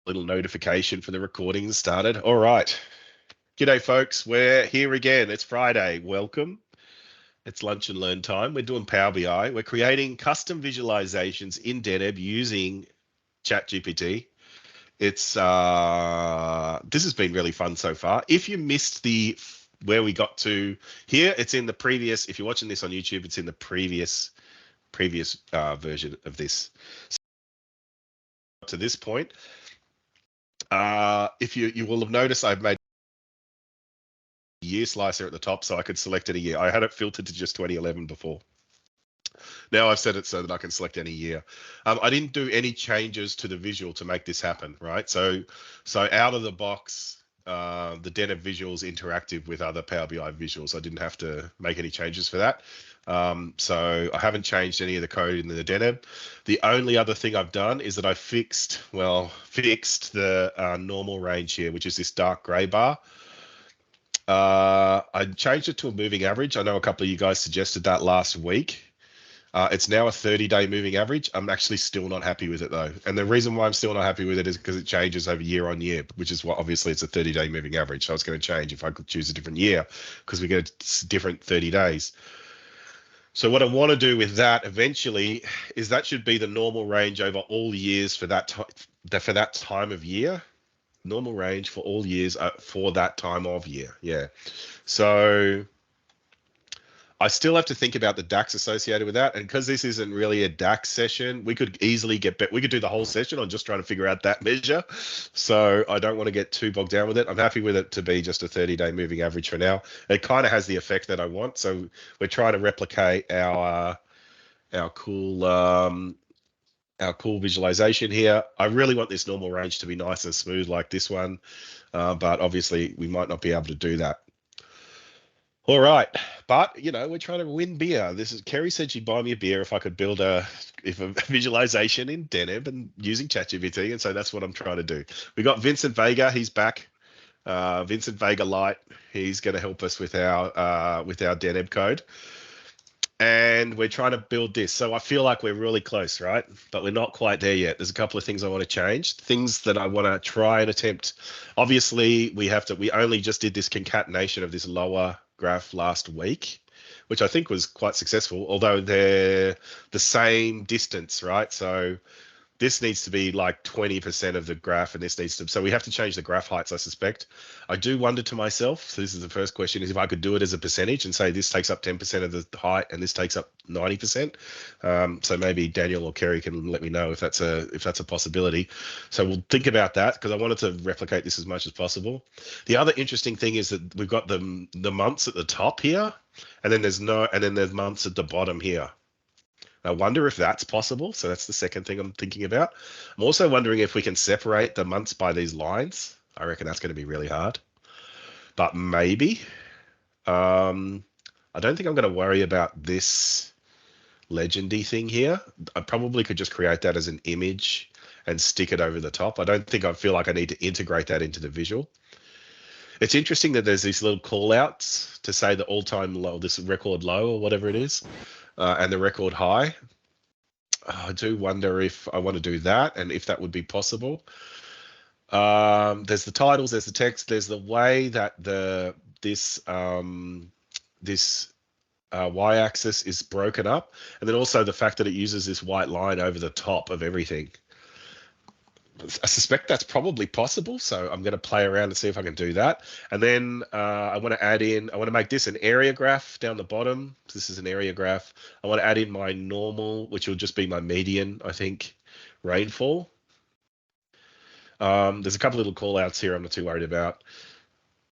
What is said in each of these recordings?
Little notification for the recording started. All right. G'day, folks. We're here again. It's Friday. Welcome. It's lunch and learn time. We're doing Power BI. We're creating custom visualizations in Deneb using ChatGPT. This has been really fun so far. If you missed where we got to here, it's in the previous. If you're watching this on YouTube, it's in the previous version of this. So to this point. If you will have noticed, I've made a year slicer at the top so I could select any year. I had it filtered to just 2011 before. Now I've set it so that I can select any year. I didn't do any changes to the visual to make this happen, right? So out of the box, the Deneb visuals interactive with other Power BI visuals. I didn't have to make any changes for that. So I haven't changed any of the code in the Deneb. The only other thing I've done is that I fixed the normal range here, which is this dark gray bar. I changed it to a moving average. I know a couple of you guys suggested that last week. It's now a 30-day moving average. I'm actually still not happy with it though. And the reason why I'm still not happy with it is because it changes over year on year, which is what obviously it's a 30-day moving average. So it's going to change if I could choose a different year because we get a different 30 days. So what I want to do with that eventually is that should be the normal range over all years for that time of year. Normal range for all years for that time of year. Yeah. So I still have to think about the DAX associated with that. And because this isn't really a DAX session, we could easily we could do the whole session on just trying to figure out that measure. So I don't want to get too bogged down with it. I'm happy with it to be just a 30-day moving average for now. It kind of has the effect that I want. So we're trying to replicate our cool visualization here. I really want this normal range to be nice and smooth like this one. But obviously we might not be able to do that. All right, but we're trying to win beer. Kerry said she'd buy me a beer if I could build a visualization in Deneb and using ChatGPT, and so that's what I'm trying to do. We got Vincent Vega, he's back. Vincent Vega Light, he's going to help us with our Deneb code, and we're trying to build this. So I feel like we're really close, right? But we're not quite there yet. There's a couple of things I want to change, things that I want to try and attempt. Obviously, we only just did this concatenation of this lower graph last week, which I think was quite successful, although they're the same distance, right? So this needs to be like 20% of the graph, and this needs to, so we have to change the graph heights, I suspect. I do wonder to myself, so this is the first question, is if I could do it as a percentage and say this takes up 10% of the height and this takes up 90%. So maybe Daniel or Kerry can let me know if that's a possibility. So we'll think about that because I wanted to replicate this as much as possible. The other interesting thing is that we've got the months at the top here, and then there's months at the bottom here. I wonder if that's possible. So that's the second thing I'm thinking about. I'm also wondering if we can separate the months by these lines. I reckon that's going to be really hard, but maybe. I don't think I'm going to worry about this legendy thing here. I probably could just create that as an image and stick it over the top. I don't think I feel like I need to integrate that into the visual. It's interesting that there's these little call outs to say the all-time low, this record low or whatever it is. And the record high. I do wonder if I want to do that and if that would be possible. There's the titles, there's the text, there's the way that this y-axis is broken up, and then also the fact that it uses this white line over the top of everything. I suspect that's probably possible, so I'm going to play around and see if I can do that. And then I want to make this an area graph down the bottom. So this is an area graph. I want to add in my normal, which will just be my median, I think, rainfall. There's a couple little call outs here I'm not too worried about.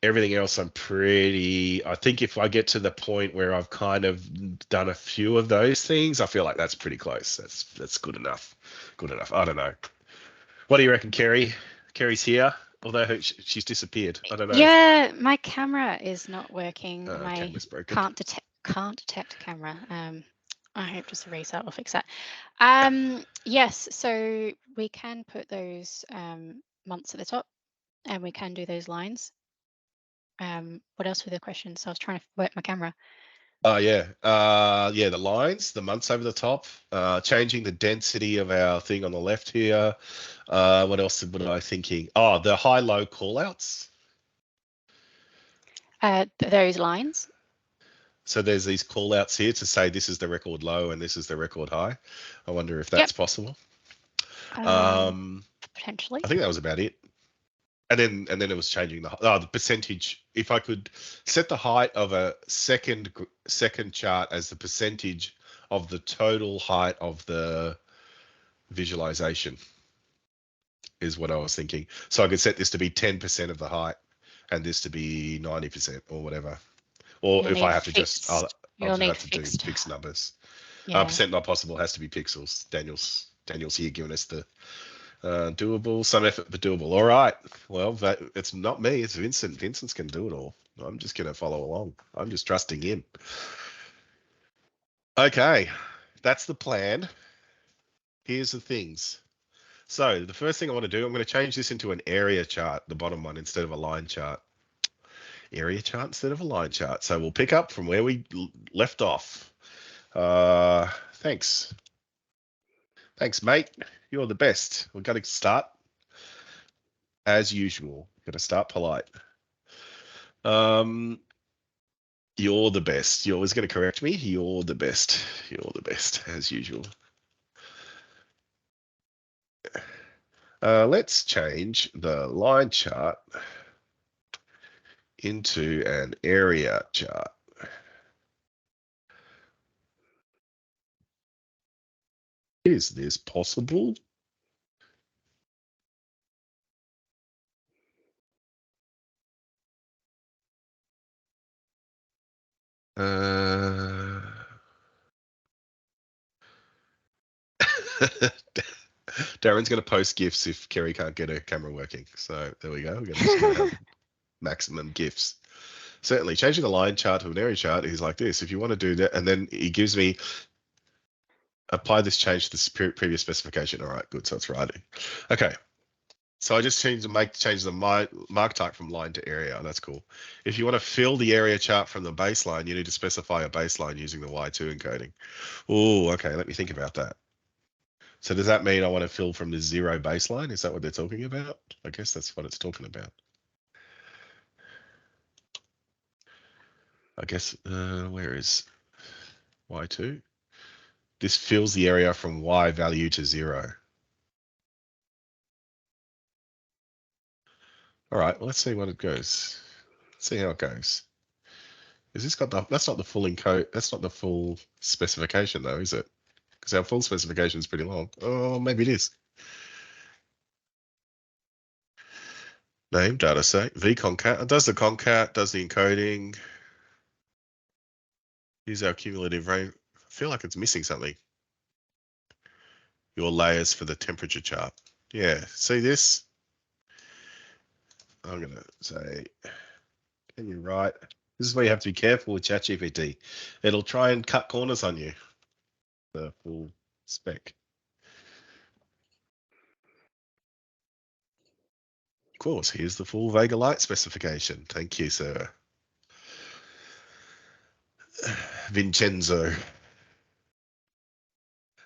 Everything else I think if I get to the point where I've kind of done a few of those things, I feel like that's pretty close. That's good enough. Good enough. I don't know. What do you reckon, Kerry? Kerry's here, although she's disappeared. I don't know. Yeah, my camera is not working. My can't detect camera. I hope just a restart will fix that. Yes, so we can put those months at the top, and we can do those lines. What else were the questions? I was trying to work my camera. Yeah. Yeah, the lines, the months over the top, changing the density of our thing on the left here. What else was I thinking? Oh, the high-low callouts. Those lines. So there's these callouts here to say this is the record low and this is the record high. I wonder if that's possible. Potentially. I think that was about it. And then it was changing the percentage. If I could set the height of a second chart as the percentage of the total height of the visualization is what I was thinking. So I could set this to be 10% of the height and this to be 90% or whatever. Or You'll if I have to fixed, I'll just have to fixed. do fixed numbers. Yeah. Percent not possible has to be pixels. Daniel's here giving us the doable, some effort but doable. All right. Well, it's not me. It's Vincent. Vincent's can do it all. I'm just going to follow along. I'm just trusting him. Okay, that's the plan. Here's the things. So the first thing I want to do, I'm going to change this into an area chart, the bottom one, instead of a line chart. Area chart instead of a line chart. So we'll pick up from where we left off. Thanks. Thanks, mate. You're the best. We're going to start as usual. Got to start polite. You're the best. You're always going to correct me. You're the best. You're the best, as usual. Let's change the line chart into an area chart. Is this possible? Darren's going to post GIFs if Kerry can't get her camera working. So there we go. We're going to have maximum GIFs. Certainly, changing the line chart to an area chart is like this. If you want to do that, and then he gives me, apply this change to the previous specification. All right, good. So it's writing. Okay. So I just change the mark type from line to area. That's cool. If you want to fill the area chart from the baseline, you need to specify a baseline using the Y2 encoding. Oh, okay. Let me think about that. So does that mean I want to fill from the 0 baseline? Is that what they're talking about? I guess that's what it's talking about. I guess, where is Y2? This fills the area from Y value to 0. All right, well, let's see what it goes. Let's see how it goes. Is this got the, that's not the full encode, that's not the full specification though, is it? Because our full specification is pretty long. Oh, maybe it is. Name, data set, vconcat, it does the concat, does the encoding. Use our cumulative range. I feel like it's missing something. Your layers for the temperature chart. Yeah, see this? I'm going to say, can you write? This is where you have to be careful with ChatGPT. It'll try and cut corners on you. The full spec. Of course, here's the full Vega Lite specification. Thank you, sir. Vincenzo.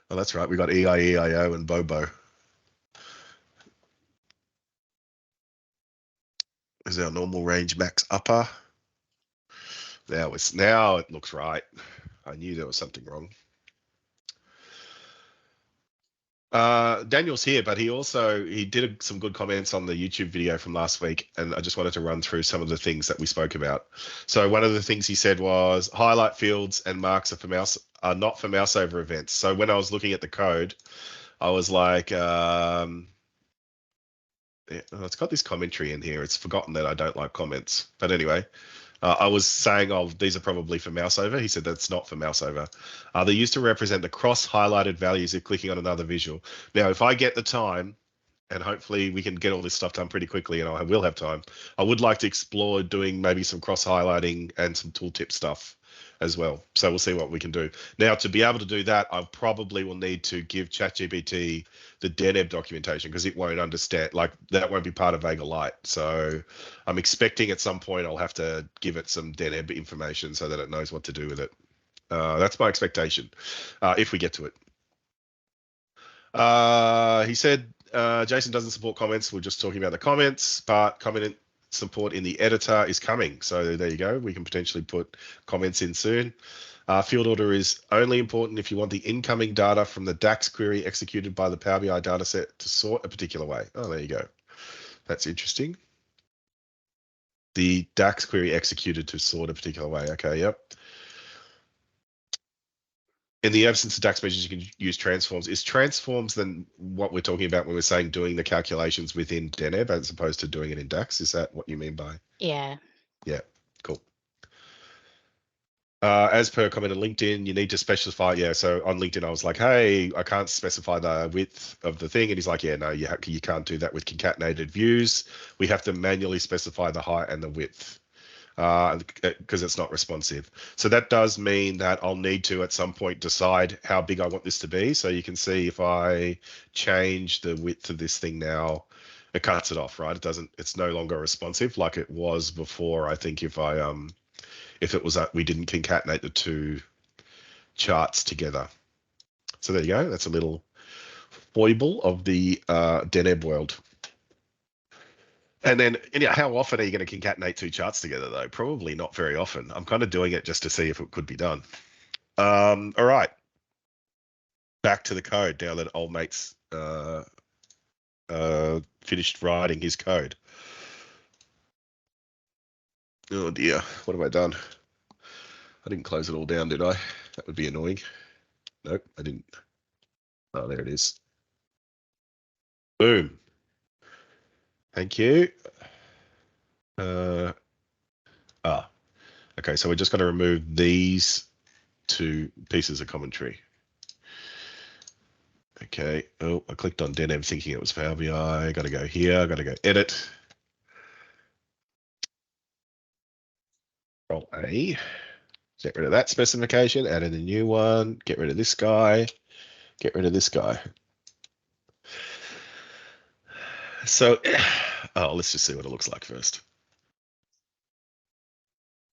Oh, that's right. We got EIEIO and Bobo. Is our normal range max upper? Now it looks right. I knew there was something wrong. Daniel's here, but he did some good comments on the YouTube video from last week, and I just wanted to run through some of the things that we spoke about. So one of the things he said was highlight fields and marks are not for mouse over events. So when I was looking at the code, I was like, it's got this commentary in here. It's forgotten that I don't like comments, but anyway. I was saying, oh, these are probably for mouse over. He said that's not for mouse over. They're used to represent the cross-highlighted values if clicking on another visual. Now, if I get the time, and hopefully we can get all this stuff done pretty quickly, and I will have time, I would like to explore doing maybe some cross-highlighting and some tooltip stuff as well. So we'll see what we can do. Now, to be able to do that, I probably will need to give ChatGPT the Deneb documentation because it won't understand, like that won't be part of Vega Lite. So I'm expecting at some point I'll have to give it some Deneb information so that it knows what to do with it. That's my expectation, if we get to it. He said Jason doesn't support comments. We're just talking about the comments, but comment support in the editor is coming. So there you go. We can potentially put comments in soon. Field order is only important if you want the incoming data from the DAX query executed by the Power BI dataset to sort a particular way. Oh, there you go. That's interesting. The DAX query executed to sort a particular way. Okay, yep. In the absence of DAX measures, you can use transforms. Is transforms then what we're talking about when we're saying doing the calculations within Deneb as opposed to doing it in DAX? Is that what you mean by? Yeah. Yeah, cool. As per comment on LinkedIn, you need to specify. Yeah, so on LinkedIn, I was like, hey, I can't specify the width of the thing. And he's like, yeah, no, you can't do that with concatenated views. We have to manually specify the height and the width because it's not responsive. So that does mean that I'll need to at some point decide how big I want this to be. So you can see if I change the width of this thing now, it cuts it off, right? It's no longer responsive like it was before. I think if it was that we didn't concatenate the two charts together. So there you go. That's a little foible of the Deneb world. And then, how often are you going to concatenate two charts together, though? Probably not very often. I'm kind of doing it just to see if it could be done. All right. Back to the code now that old mate's finished writing his code. Oh, dear. What have I done? I didn't close it all down, did I? That would be annoying. Nope, I didn't. Oh, there it is. Boom. Thank you. Okay, so we're just going to remove these two pieces of commentary. Okay, oh, I clicked on Deneb thinking it was Power BI. Got to go here, got to go edit. Control A, get rid of that specification, add in a new one, get rid of this guy, get rid of this guy. So, let's just see what it looks like first.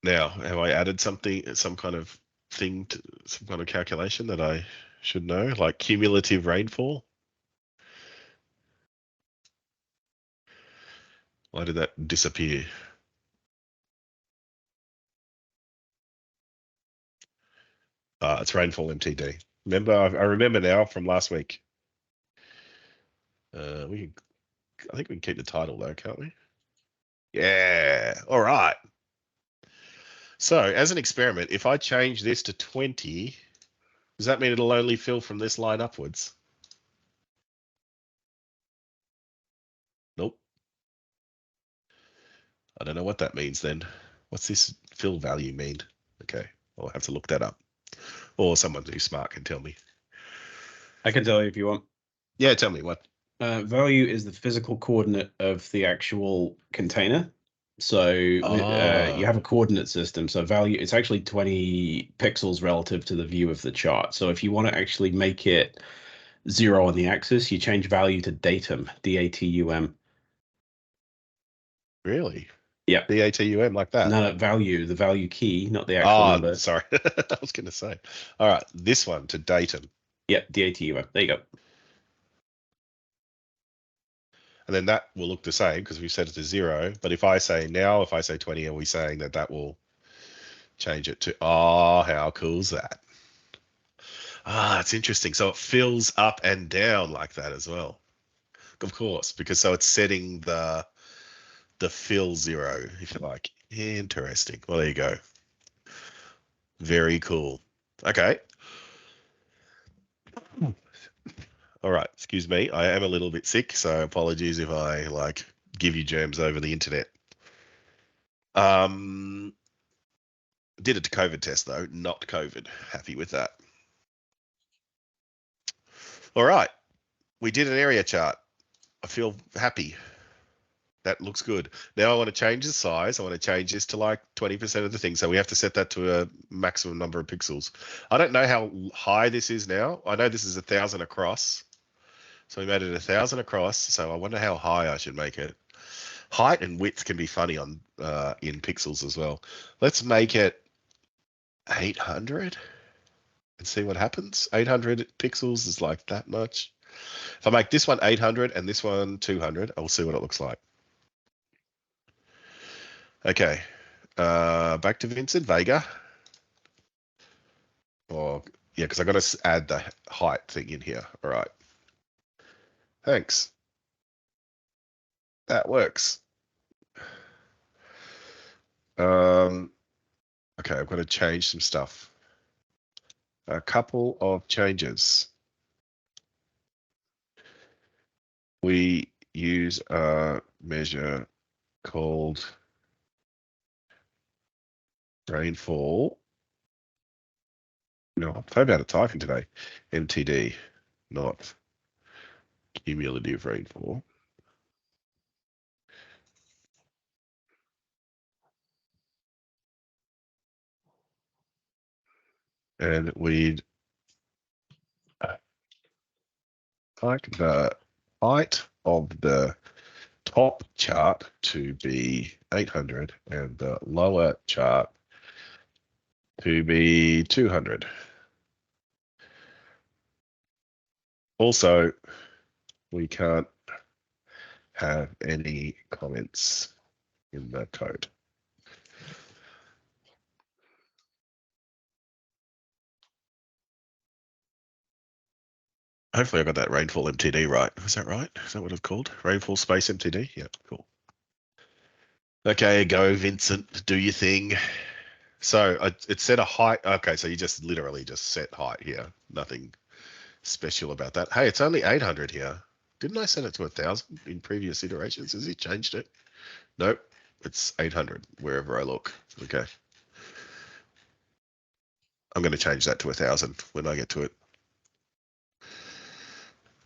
Now, have I added something, some kind of thing, to some kind of calculation that I should know, like cumulative rainfall? Why did that disappear? It's rainfall MTD. Remember, I remember now from last week. I think we can keep the title though, can't we? Yeah. All right. So as an experiment, if I change this to 20, does that mean it'll only fill from this line upwards? Nope. I don't know what that means then. What's this fill value mean? Okay, I'll have to look that up. Or someone who's smart can tell me. I can tell you if you want. Yeah, tell me what. Value is the physical coordinate of the actual container. So you have a coordinate system. So value, it's actually 20 pixels relative to the view of the chart. So if you want to actually make it 0 on the axis, you change value to datum, D-A-T-U-M. Really? Yeah. D-A-T-U-M like that? No, value, the value key, not the actual number. Sorry. I was going to say. All right, this one to datum. Yeah, D-A-T-U-M. There you go. And then that will look the same because we've set it to 0. But if I say 20, are we saying that will change it to, how cool is that? It's interesting. So it fills up and down like that as well. Of course, because so it's setting the fill 0, if you like. Interesting. Well, there you go. Very cool. Okay. All right. Excuse me. I am a little bit sick, so apologies if I give you germs over the internet. Did a COVID test though, not COVID. Happy with that. All right. We did an area chart. I feel happy. That looks good. Now I want to change the size. I want to change this to like 20% of the thing. So we have to set that to a maximum number of pixels. I don't know how high this is now. I know this is 1,000 across. So we made it 1,000 across. So I wonder how high I should make it. Height and width can be funny in pixels as well. Let's make it 800. and see what happens. 800 pixels is like that much. If I make this one 800 and this one 200, I'll see what it looks like. Okay, back to Vincent Vega. Oh, yeah, because I got to add the height thing in here. All right. Thanks. That works. Okay, I've got to change some stuff. A couple of changes. We use a measure called rainfall. No, I'm so bad at typing today. MTD, not cumulative rainfall. And we'd like the height of the top chart to be 800 and the lower chart to be 200. Also, we can't have any comments in the code. Hopefully I got that rainfall MTD right. Is that right? Is that what it's called? Rainfall space MTD? Yeah, cool. Okay, go Vincent, do your thing. So it set a height. Okay, so you just literally just set height here. Nothing special about that. Hey, it's only 800 here. Didn't I set it to 1,000 in previous iterations? Has he changed it? Nope, it's 800 wherever I look. Okay. I'm going to change that to 1,000 when I get to it.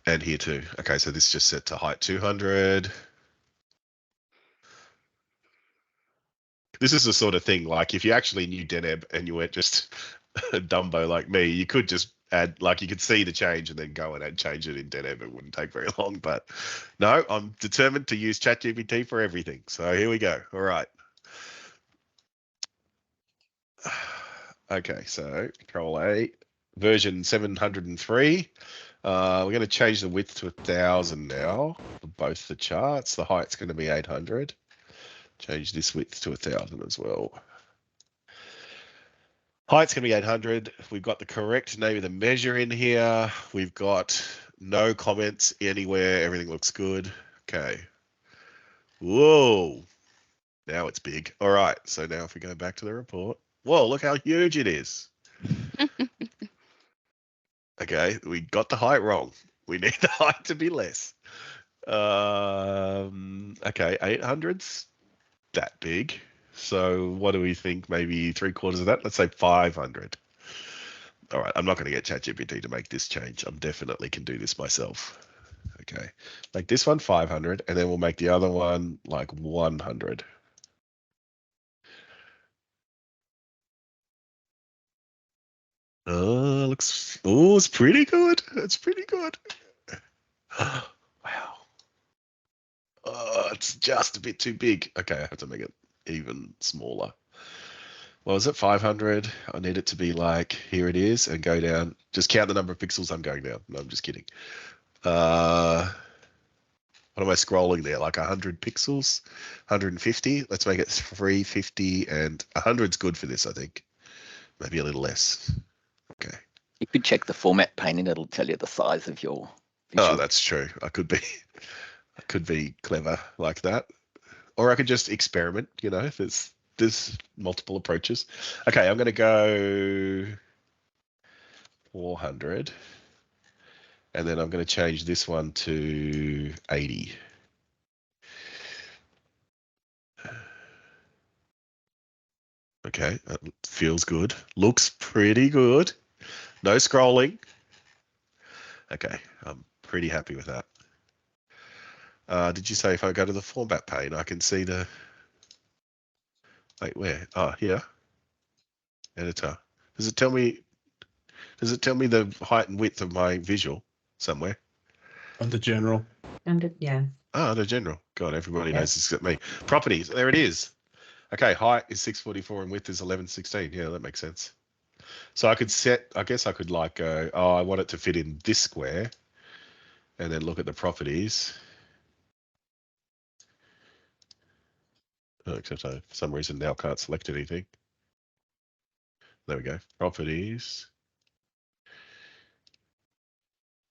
And here too. Okay, so this just set to height 200. This is the sort of thing, like if you actually knew Deneb and you weren't just a Dumbo like me, you could just add, like you could see the change and then go and change it in Deneb. It wouldn't take very long, but no, I'm determined to use ChatGPT for everything. So here we go. All right. Okay, so Control A, version 703. We're going to change the width to 1,000 now for both the charts. The height's going to be 800. Change this width to 1,000 as well. Height's going to be 800. We've got the correct name of the measure in here. We've got no comments anywhere. Everything looks good. Okay. Whoa. Now it's big. All right. So now if we go back to the report. Whoa, look how huge it is. Okay, we got the height wrong. We need the height to be less. Okay, 800's that big. So what do we think? Maybe 3/4 of that? Let's say 500. All right, I'm not going to get ChatGPT to make this change. I definitely can do this myself. Okay, make this one 500, and then we'll make the other one like 100. Looks, oh, it's pretty good. It's pretty good. Wow. Oh, it's just a bit too big. Okay, I have to make it even smaller. What was it, 500? I need it to be like, here it is, and go down. Just count the number of pixels I'm going down. No, I'm just kidding. What am I scrolling there? Like 100 pixels? 150? Let's make it 350, and 100's good for this, I think. Maybe a little less. Okay. You could check the format pane and it'll tell you the size of your visual. Oh, that's true. I could be clever like that. Or I could just experiment, you know, if there's multiple approaches. Okay, I'm going to go 400. And then I'm going to change this one to 80. Okay, that feels good. Looks pretty good. No scrolling. Okay, I'm pretty happy with that. Did you say if I go to the format pane, I can see the... Wait, where? Oh, here. Editor. Does it tell me the height and width of my visual somewhere? Under general. Yeah. Oh, under general. God, everybody knows this except me. Properties. There it is. Okay, height is 644 and width is 1116. Yeah, that makes sense. So I could set, I guess I could like go, oh, I want it to fit in this square, and then look at the properties. Oh, except I, for some reason, now can't select anything. There we go. Properties.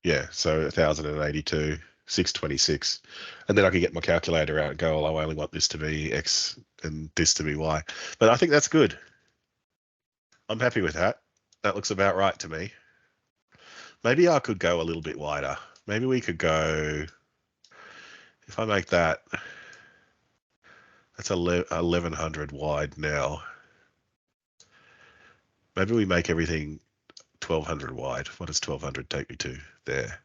Yeah, so 1082, 626. And then I can get my calculator out and go, oh, I only want this to be X and this to be Y. But I think that's good. I'm happy with that. That looks about right to me. Maybe I could go a little bit wider. Maybe we could go, if I make that, that's 1100 wide now. Maybe we make everything 1200 wide. What does 1200 take me to there?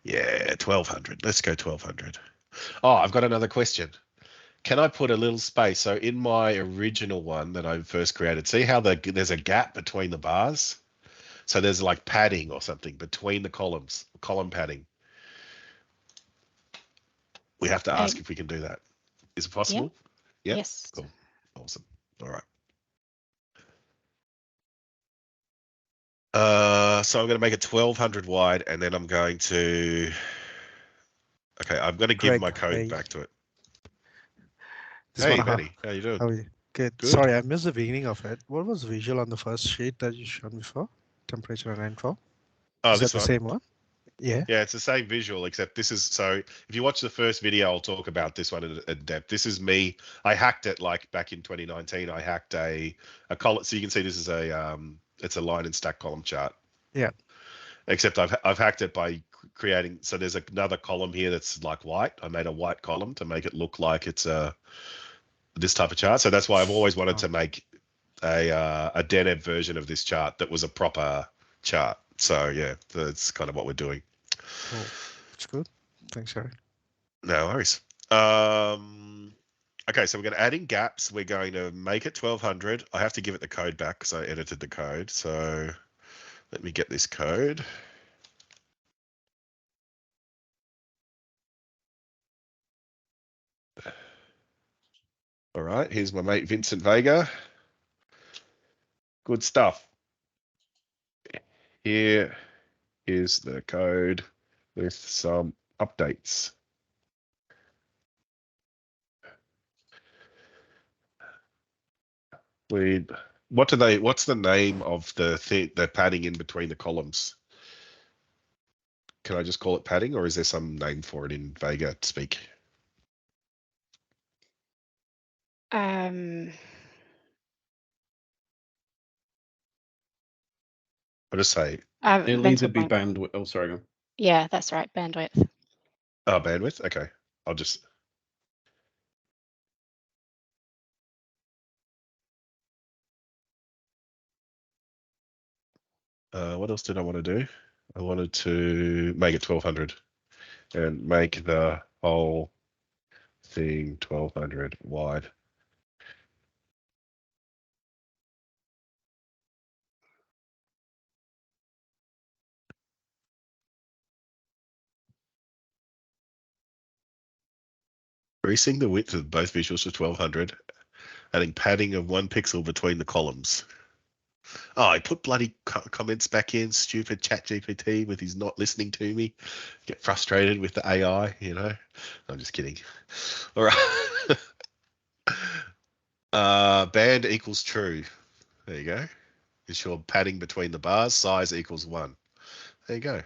Yeah, 1200. Let's go 1200. Oh, I've got another question. Can I put a little space? So in my original one that I first created, see how there's a gap between the bars? So there's like padding or something between the columns, column padding. We have to ask if we can do that. Is it possible? Yeah. Yep. Yes. Cool. Awesome. All right. So I'm going to make it 1200 wide, and then I'm going to. Okay, I'm going to give Greg, my code hey. back to it. Just Hey, wanna Manny, how you doing? How are you? Good. Good. Sorry, I missed the beginning of it. What was visual on the first sheet that you showed me for? Temperature and rainfall. Oh, Is this that the one. same one? Yeah. Yeah, it's the same visual, except this is, so if you watch the first video, I'll talk about this one in depth. This is me. I hacked it like back in 2019. I hacked a column. So you can see this is it's a line and stack column chart. Yeah. Except I've hacked it by creating, so there's another column here that's like white. I made a white column to make it look like it's this type of chart. So that's why I've always wanted to make a Deneb version of this chart that was a proper chart. So yeah, that's kind of what we're doing. Cool. That's good. Thanks, Kerry. No worries. Okay, so we're going to add in gaps. We're going to make it 1200. I have to give it the code back because I edited the code. So let me get this code. All right, here's my mate Vincent Vega. Good stuff. Here is the code with some updates. What's the name of the padding in between the columns? Can I just call it padding, or is there some name for it in Vega speak? Um, I'll just say, It'll mental either be blank. bandwidth. Oh, sorry. Go. Yeah, that's right. Bandwidth. oh, bandwidth. Okay, I'll just. What else did I want to do? I wanted to make it 1200 and make the whole thing 1200 wide. Increasing the width of both visuals to 1200, adding padding of 1 pixel between the columns. Oh, I put bloody comments back in, stupid ChatGPT with his not listening to me. Get frustrated with the AI, you know. I'm just kidding. All right. Band equals true. There you go. Ensure padding between the bars, size equals 1. There you go.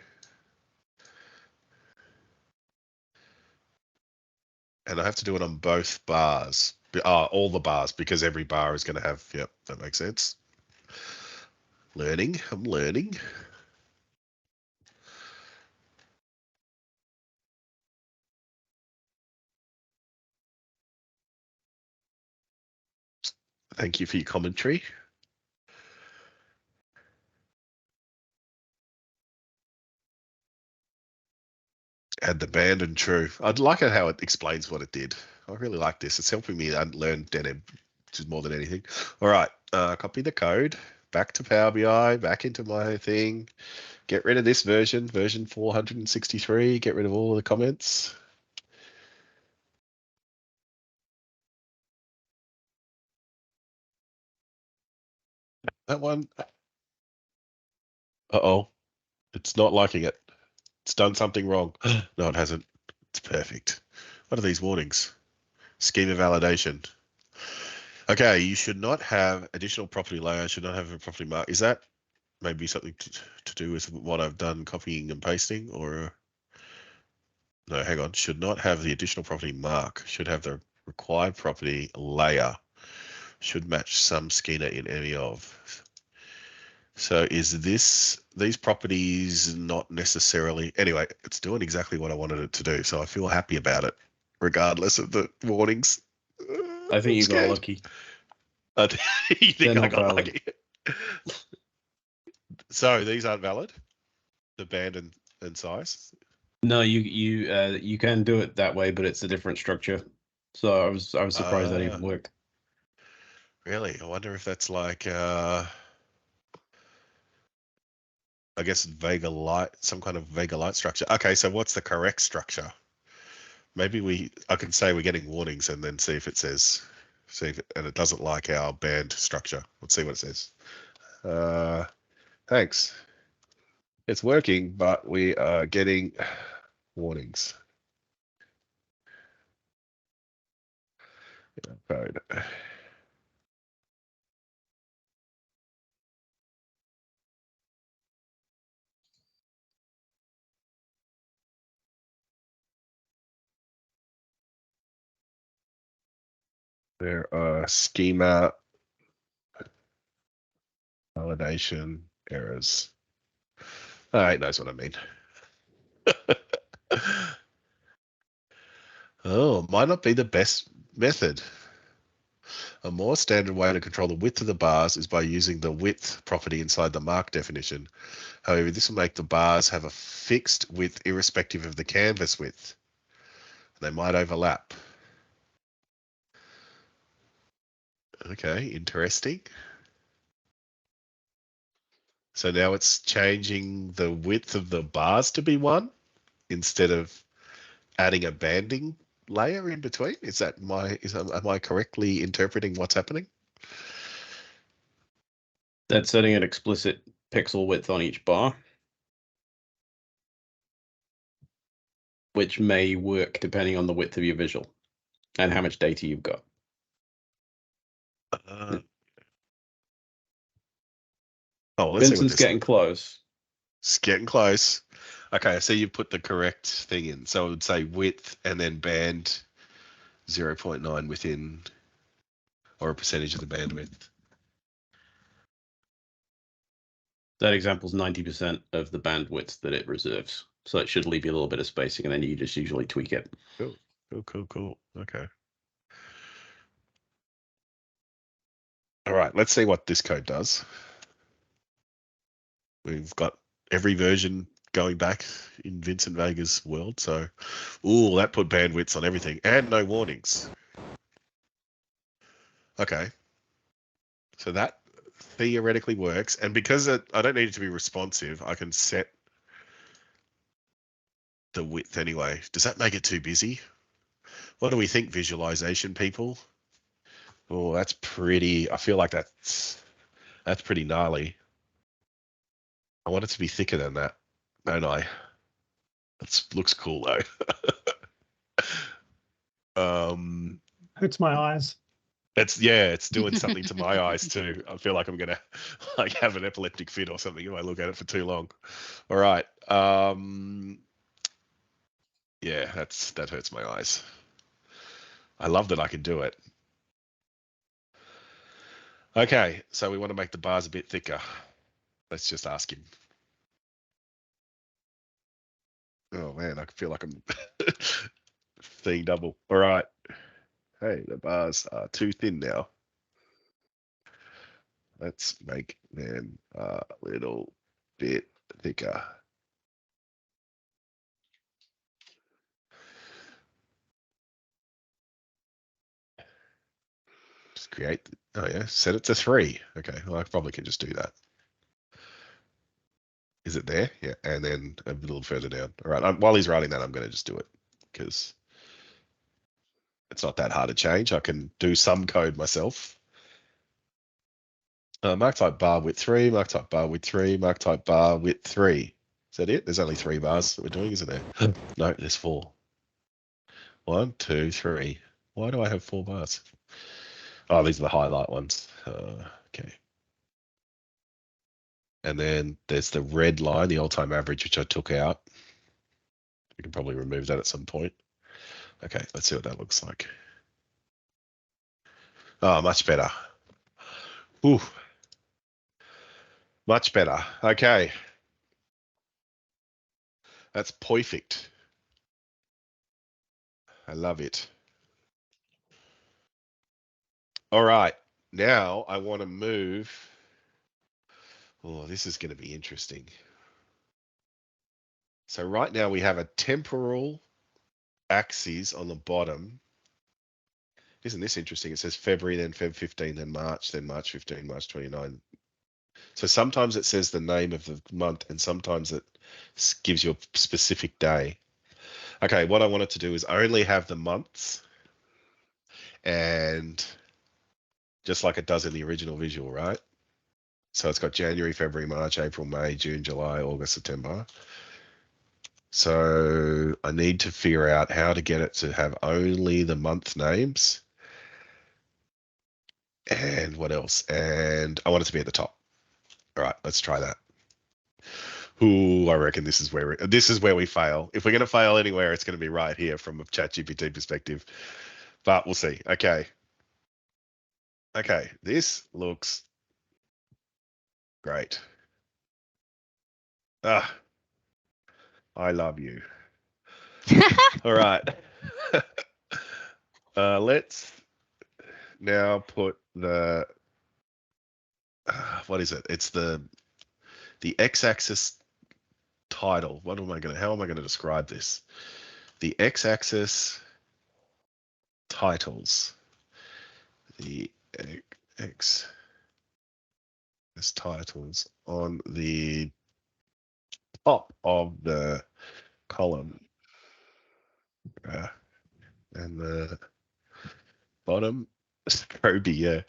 And I have to do it on both bars. All the bars, because every bar is going to have, yep, that makes sense. Learning, I'm learning. Thank you for your commentary. Add the band and true. I'd like it how it explains what it did. I really like this. It's helping me learn Deneb, which is more than anything. All right, copy the code, back to Power BI, back into my thing. Get rid of this version 463. Get rid of all the comments. That one. Uh-oh. It's not liking it. It's done something wrong. No, it hasn't. It's perfect. What are these warnings? Schema validation. Okay, you should not have additional property layer, should not have a property mark. Is that maybe something to do with what I've done copying and pasting, or no, hang on, should not have the additional property mark, should have the required property layer, should match some schema in any of. So is these properties not necessarily, anyway, it's doing exactly what I wanted it to do, so I feel happy about it, regardless of the warnings. I think you got Scared. lucky. You think They're I not got valid. lucky? So these aren't valid, the band and size. No, you can do it that way, but it's a different structure. So I was surprised that even worked. Really? I wonder if that's like I guess Vega Light, some kind of Vega Light structure. Okay, so what's the correct structure? Maybe I can say we're getting warnings and then see if it says, and it doesn't like our band structure. Let's see what it says. Thanks. It's working, but we are getting warnings. Code. There are schema validation errors. All right, knows what I mean. Oh, might not be the best method. A more standard way to control the width of the bars is by using the width property inside the mark definition. However, this will make the bars have a fixed width irrespective of the canvas width. They might overlap. Okay, interesting. So now it's changing the width of the bars to be 1 instead of adding a banding layer in between. Am I correctly interpreting what's happening? That's setting an explicit pixel width on each bar, which may work depending on the width of your visual and how much data you've got. Vincent's getting close. It's getting close. Okay, so you put the correct thing in. So it would say width and then band 0.9 within, or a percentage of the bandwidth. That example's 90% of the bandwidth that it reserves. So it should leave you a little bit of spacing, and then you just usually tweak it. Cool. Okay. All right, let's see what this code does. We've got every version going back in Vincent Vega's world. So, ooh, that put bandwidths on everything and no warnings. Okay. So that theoretically works. And because I don't need it to be responsive, I can set the width anyway. Does that make it too busy? What do we think, visualization people? Oh, that's pretty, I feel like that's pretty gnarly. I want it to be thicker than that, don't I? That looks cool though. Hurts my eyes. It's doing something to my eyes too. I feel like I'm gonna like have an epileptic fit or something if I look at it for too long. All right. Yeah, that hurts my eyes. I love that I can do it. Okay, so we want to make the bars a bit thicker. Let's just ask him. Oh man, I feel like I'm seeing double. All right. Hey, the bars are too thin now. Let's make them a little bit thicker. Just create, oh yeah, set it to 3. Okay, well, I probably can just do that. Is it there? Yeah, and then a little further down. All right, while he's writing that, I'm going to just do it because it's not that hard to change. I can do some code myself. Mark type bar width 3, mark type bar width 3, mark type bar width 3. Is that it? There's only 3 bars that we're doing, isn't there? No, there's 4. 1, 2, 3. Why do I have 4 bars? Oh, these are the highlight ones. Okay. And then there's the red line, the all-time average, which I took out. We can probably remove that at some point. Okay, let's see what that looks like. Oh, much better. Ooh. Much better. Okay. That's perfect. I love it. All right. Now I want to move. Oh, this is going to be interesting. So right now we have a temporal axis on the bottom. Isn't this interesting? It says February, then Feb 15, then March 15, March 29. So sometimes it says the name of the month and sometimes it gives you a specific day. Okay, what I wanted to do is only have the months, and just like it does in the original visual, right? So it's got January, February, March, April, May, June, July, August, September. So I need to figure out how to get it to have only the month names. And what else? And I want it to be at the top. All right, let's try that. Ooh, I reckon this is where we fail. If we're going to fail anywhere, it's going to be right here from a ChatGPT perspective. But we'll see. Okay. Okay, this looks great. Ah, I love you. All right. Let's now put the what is it? It's the x-axis title. How am I going to describe this? The x-axis titles. The x titles on the top of the column and the bottom Scroby, yeah,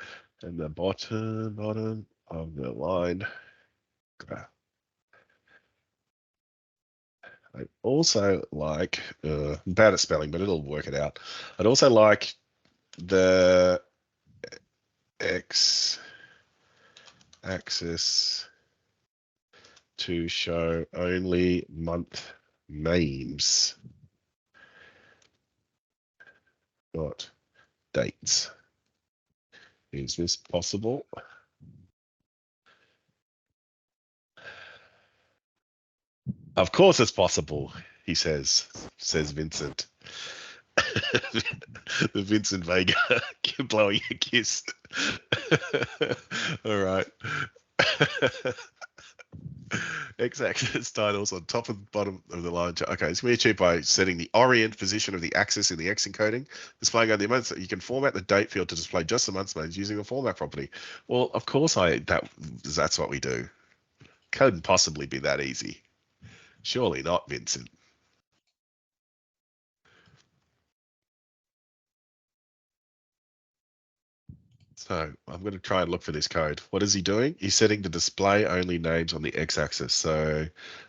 and the bottom of the line graph. I also like bad at spelling, but it'll work it out. I'd also like the x-axis to show only month names, not dates. Is this possible? Of course it's possible, he says Vincent. The Vincent Vega blowing a kiss. All right. X-axis titles on top and bottom of the line. Okay, it's going to be achieved by setting the orient position of the axis in the X encoding, displaying on the months. You can format the date field to display just the months names using the format property. Well, of course that's what we do. Couldn't possibly be that easy. Surely not, Vincent. So I'm going to try and look for this code. What is he doing? He's setting the display only names on the x-axis. So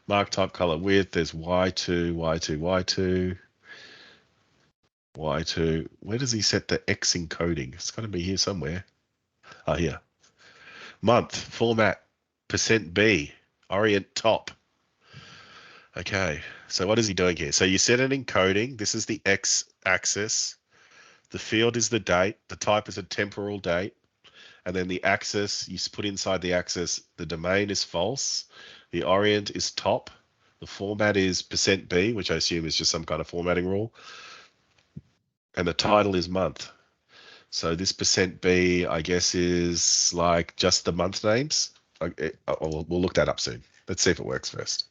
mark type color width, there's Y2, Y2, Y2, Y2. Where does he set the X encoding? It's going to be here somewhere. Oh, here. Month, format, %B, orient top. Okay, so what is he doing here? So you set an encoding. This is the x-axis. The field is the date. The type is a temporal date. And then the axis, you put inside the axis, the domain is false. The orient is top. The format is %B, which I assume is just some kind of formatting rule. And the title is month. So this %B, I guess, is like just the month names. We'll look that up soon. Let's see if it works first.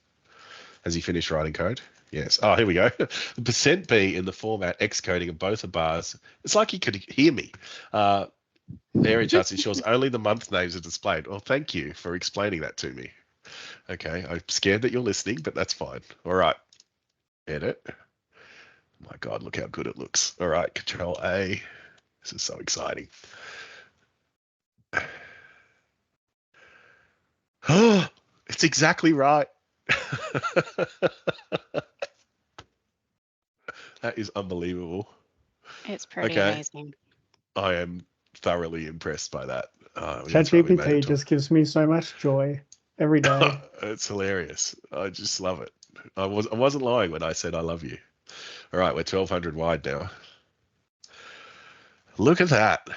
Has he finished writing code? Yes. Oh, here we go. The %B in the format X coding of both the bars. It's like he could hear me. There in charts ensures only the month names are displayed. Well, thank you for explaining that to me. Okay, I'm scared that you're listening, but that's fine. All right. Edit. Oh my God, look how good it looks. All right, Control A. This is so exciting. That's exactly right. That is unbelievable. It's pretty Okay. amazing. I am thoroughly impressed by that. That's right, we made ChatGPT it to- just gives me so much joy every day. It's hilarious. I just love it. I wasn't lying when I said I love you. All right, we're 1200 wide now. Look at that.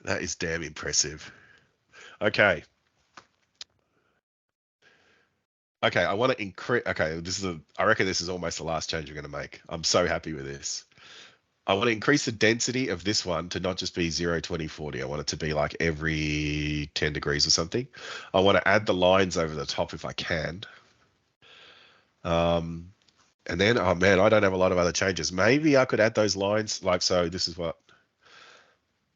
That is damn impressive. Okay. Okay, I want to increase. Okay, I reckon this is almost the last change we're going to make. I'm so happy with this. I want to increase the density of this one to not just be 0, 20, 40. I want it to be like every 10 degrees or something. I want to add the lines over the top if I can. And then, oh man, I don't have a lot of other changes. Maybe I could add those lines like so. This is what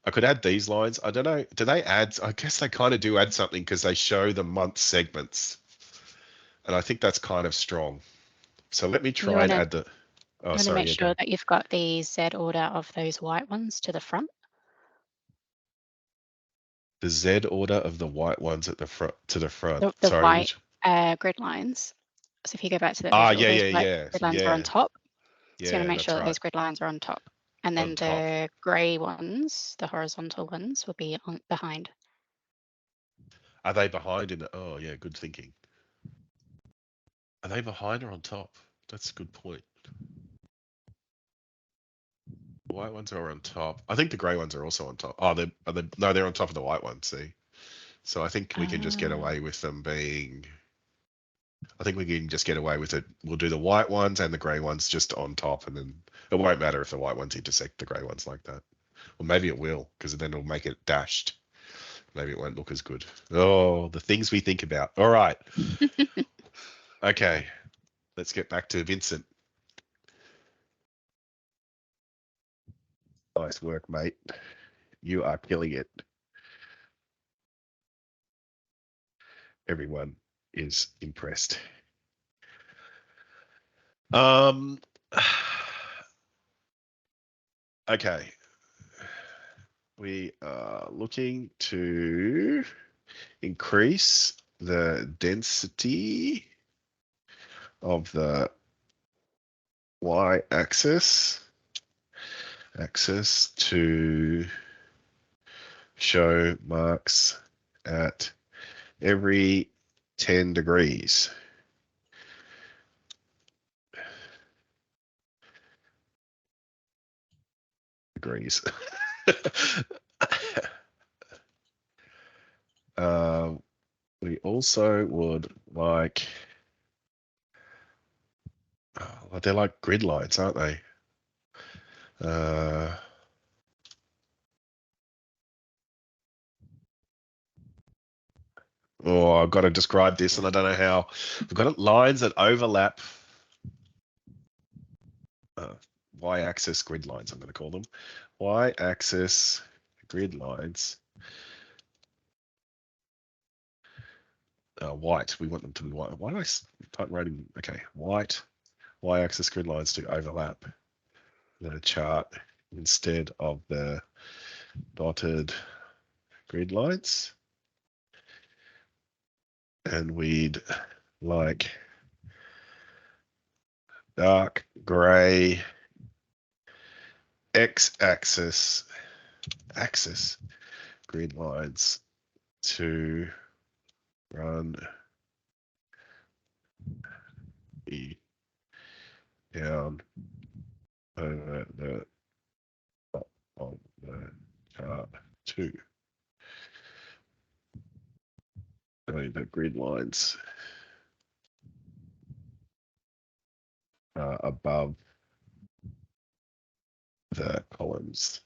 I could add these lines. I don't know. Do they add? I guess they kind of do add something because they show the month segments. And I think that's kind of strong. So let me try and add the. Oh, I'm going to sorry. make sure that you've got the Z order of those white ones to the front. The Z order of the white ones at the front to the front. The Sorry, white grid lines. So if you go back to the visual, those white grid lines are on top. So you want to make sure that those grid lines are on top. And then the grey ones, the horizontal ones, will be behind. Are they behind in the? Oh yeah, good thinking. Are they behind or on top? That's a good point. The white ones are on top. I think the grey ones are also on top. Oh, no, they're on top of the white ones. See, so I think we can just get away with them being. I think we can just get away with it. We'll do the white ones and the grey ones just on top, and then it won't matter if the white ones intersect the grey ones like that. Or maybe it will, because then it'll make it dashed. Maybe it won't look as good. Oh, the things we think about. All right. Okay, let's get back to Vincent. Nice work, mate. You are killing it. Everyone is impressed. Okay. We are looking to increase the density of the y-axis to show marks at every 10 degrees. We also would like, they're like grid lines, aren't they? Oh, I've got to describe this and I don't know how. We've got lines that overlap y-axis grid lines, I'm going to call them. Y-axis grid lines. White, we want them to be white. Why do I type writing? Okay, white, y-axis grid lines to overlap the chart instead of the dotted grid lines. And we'd like dark gray x-axis grid lines to run down over the top of the chart too. So the grid lines above the columns.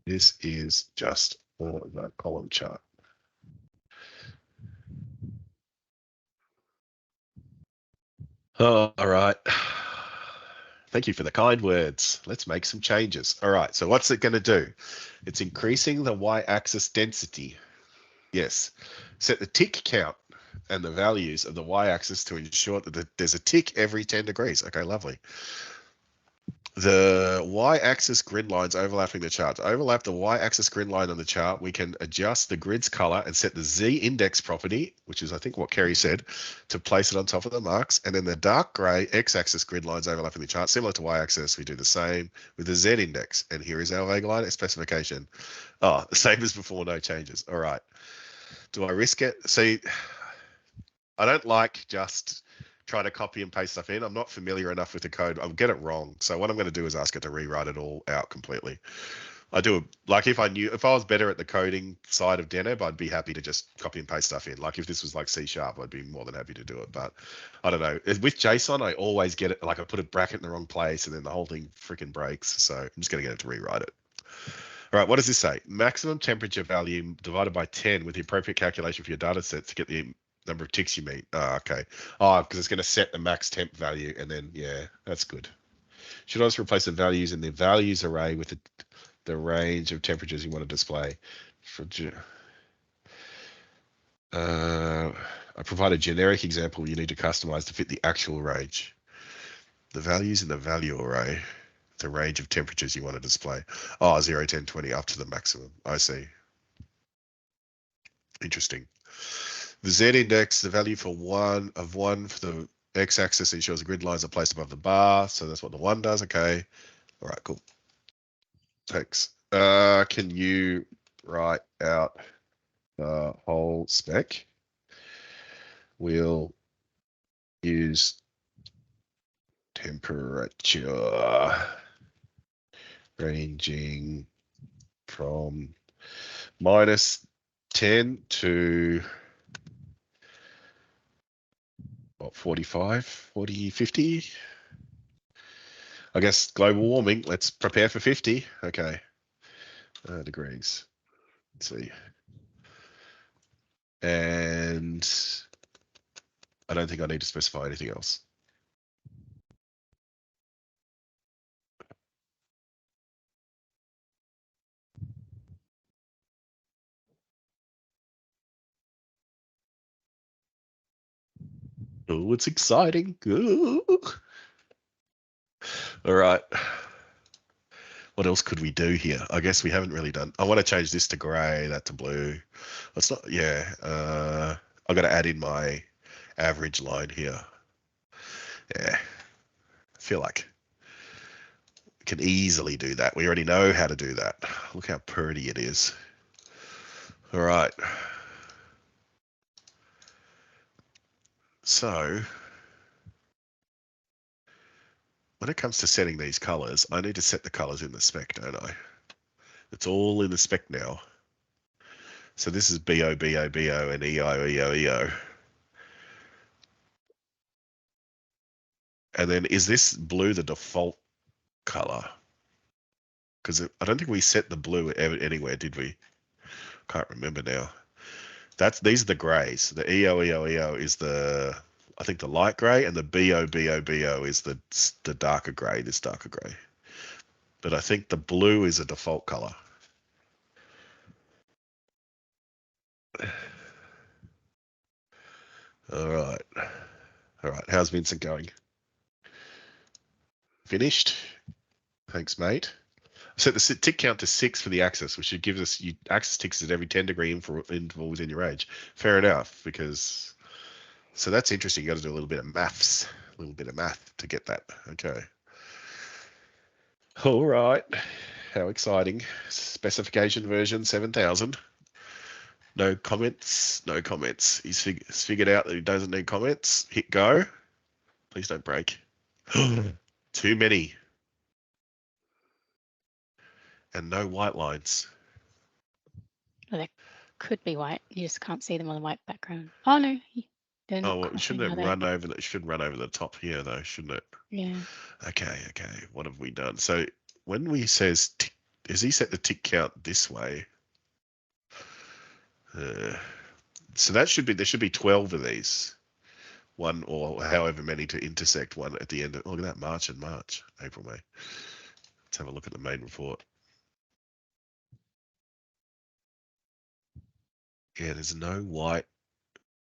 This is just for the column chart. Oh, all right. Thank you for the kind words. Let's make some changes. All right, so what's it going to do? It's increasing the y-axis density. Yes. Set the tick count and the values of the y-axis to ensure that there's a tick every 10 degrees. Okay, lovely. The y-axis grid lines overlapping the chart. To overlap the y-axis grid line on the chart, we can adjust the grid's color and set the z-index property, which is I think what Kerry said, to place it on top of the marks. And then the dark gray x-axis grid lines overlapping the chart, similar to y-axis, we do the same with the z-index. And here is our vega line specification. Oh, the same as before, no changes. All right. Do I risk it? See, I don't like just try to copy and paste stuff in. I'm not familiar enough with the code. I'll get it wrong. So what I'm going to do is ask it to rewrite it all out completely. I do, like if I was better at the coding side of Deneb, I'd be happy to just copy and paste stuff in. Like if this was like C#, I'd be more than happy to do it. But I don't know. With JSON, I always get it. Like I put a bracket in the wrong place and then the whole thing freaking breaks. So I'm just going to get it to rewrite it. All right, what does this say? Maximum temperature value divided by 10 with the appropriate calculation for your data set to get the number of ticks you meet. Oh, okay. Oh, because it's going to set the max temp value, and then yeah, that's good. Should also replace the values in the values array with the range of temperatures you want to display. I provide a generic example you need to customize to fit the actual range. The values in the value array, the range of temperatures you want to display. Oh, 0, 10, 20 up to the maximum. I see. Interesting. The z-index, the value for one for the x-axis ensures the grid lines are placed above the bar. So that's what the 1 does. Okay. All right, cool. Thanks. Can you write out the whole spec? We'll use temperature ranging from -10 to what, 45, 40, 50? I guess global warming. Let's prepare for 50. Okay. Degrees. Let's see. And I don't think I need to specify anything else. Oh, it's exciting. Ooh. All right. What else could we do here? I guess we haven't really done. I want to change this to gray, that to blue. It's not, yeah. I've got to add in my average line here. Yeah. I feel like we can easily do that. We already know how to do that. Look how pretty it is. All right. So when it comes to setting these colors, I need to set the colors in the spec, don't I? It's all in the spec now. So this is BO, BO, BO, and EO, EO, EO. And then is this blue the default color? Because I don't think we set the blue anywhere, did we? Can't remember now. These are the grays. The EO, EO, EO is I think the light gray, and the BO, BO, BO is the darker gray, this darker gray. But I think the blue is a default color. All right. All right. How's Vincent going? Finished? Thanks, mate. Set the tick count to 6 for the axis, which should give us axis ticks at every 10-degree interval within your range. Fair enough, because so that's interesting. You got to do a little bit of maths, to get that. Okay. All right. How exciting. Specification version 7000. No comments. No comments. He's figured out that he doesn't need comments. Hit go. Please don't break. Too many. And no white lines. Well, they could be white. You just can't see them on the white background. Oh no. Oh, well, shouldn't it run over that? Should run over the top here though, shouldn't it? Yeah. Okay. What have we done? So when we says has he set the tick count this way? So there should be 12 of these. One or however many to intersect one at the end. Look at that, March, April, May. Let's have a look at the main report. Yeah, there's no white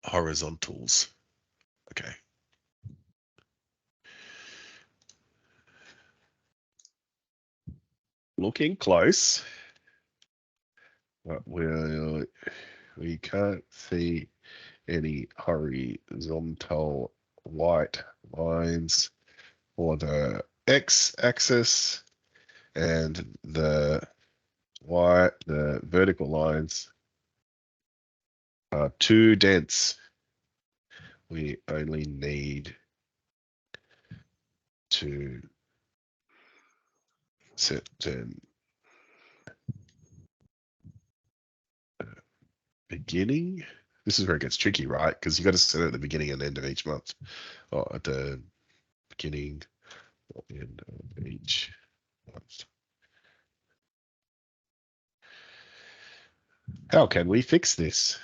horizontals. Okay. Looking close. But we can't see any horizontal white lines for the x-axis, and the vertical lines are too dense. We only need to set them beginning. This is where it gets tricky, right? Because you got to set it at the beginning and end of each month, or at the beginning or end of each month. How can we fix this?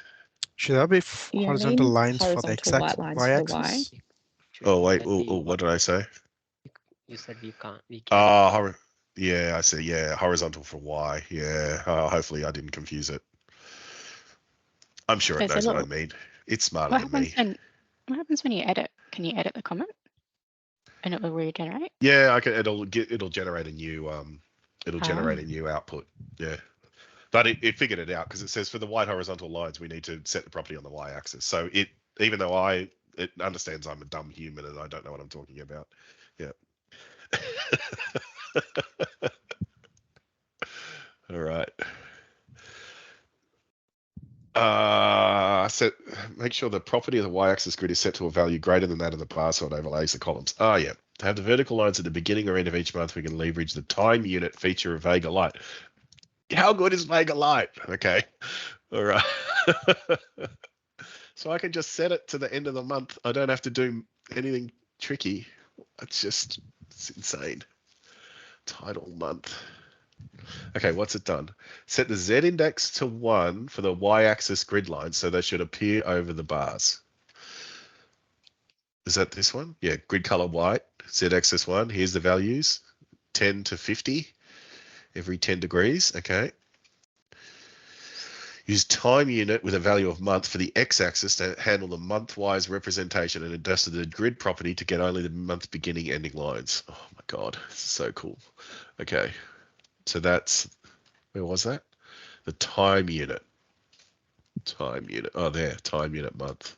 Should there be horizontal lines for the y-axis? Oh wait, what did I say? You said we can. Yeah, I see. Yeah, horizontal for y. Yeah, hopefully I didn't confuse it. I'm sure it knows what I mean. It's smarter than me. What happens when you edit? Can you edit the comment, and it will regenerate? Yeah, it'll generate a new generate a new output. Yeah, but it figured it out because it says for the white horizontal lines we need to set the property on the y-axis. So even though it understands I'm a dumb human and I don't know what I'm talking about. Yeah. All right. Make sure the property of the y-axis grid is set to a value greater than that of the bar so it overlays the columns. Yeah. To have the vertical lines at the beginning or end of each month, we can leverage the time unit feature of Vega Light. How good is Vega Light? Okay. All right. So I can just set it to the end of the month. I don't have to do anything tricky. It's insane. Title month. Okay, what's it done? Set the Z index to 1 for the y-axis grid line, so they should appear over the bars. Is that this one? Yeah, grid color white, Z-axis 1. Here's the values, 10 to 50, every 10 degrees, okay. Use time unit with a value of month for the x-axis to handle the month-wise representation and adjust the grid property to get only the month beginning ending lines. Oh my God, this is so cool. Okay, so that's, where was that? The time unit. Time unit. Oh, there. Time unit month.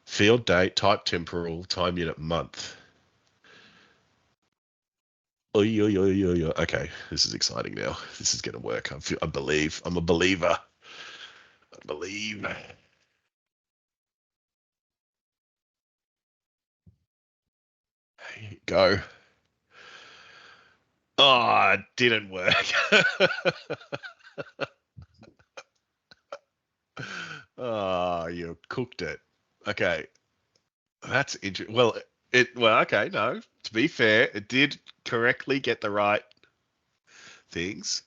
Field date, type temporal, time unit month. Okay, this is exciting now. This is going to work. I believe. I'm a believer. I believe. There you go. Oh, it didn't work. Oh, you cooked it. Okay. That's interesting. Well, okay, no. To be fair, it did correctly get the right things.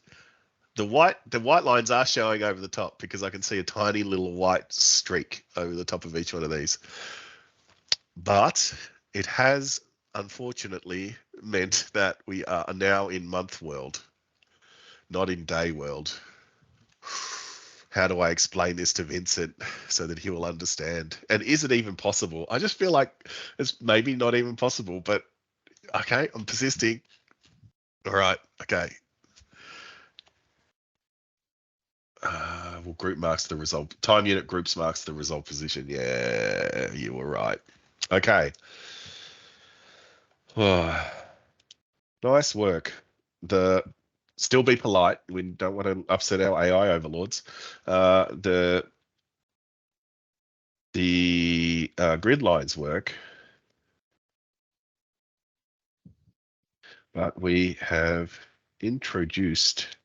The white lines are showing over the top because I can see a tiny little white streak over the top of each one of these. But it has unfortunately meant that we are now in month world, not in day world. How do I explain this to Vincent so that he will understand? And is it even possible? I just feel like it's maybe not even possible, but okay, I'm persisting. All right, okay. Well, group marks the result. Time unit groups marks the result position. Yeah, you were right. Okay. Oh, nice work. Still be polite. We don't want to upset our AI overlords. The grid lines work, but we have introduced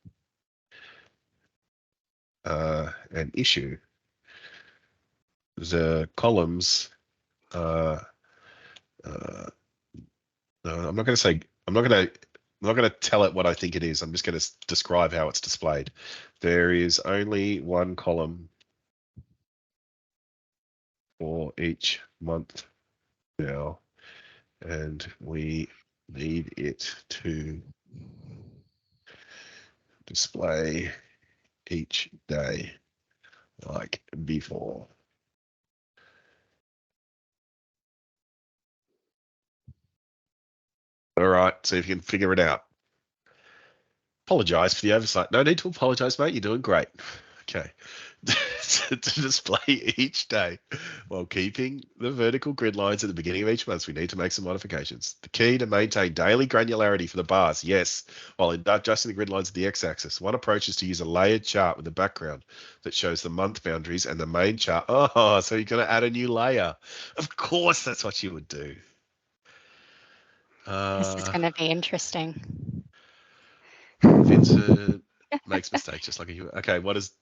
an issue. The columns. No, I'm not going to tell it what I think it is. I'm just going to describe how it's displayed. There is only one column for each month now, and we need it to display each day like before. All right, see if you can figure it out. Apologise for the oversight. No need to apologise, mate. You're doing great. Okay. To display each day while keeping the vertical grid lines at the beginning of each month, we need to make some modifications. The key to maintain daily granularity for the bars, yes, while adjusting the grid lines at the x-axis. One approach is to use a layered chart with a background that shows the month boundaries and the main chart. Oh, so you're going to add a new layer. Of course, that's what you would do. This is going to be interesting. Vincent makes mistakes just like you. Okay, what is...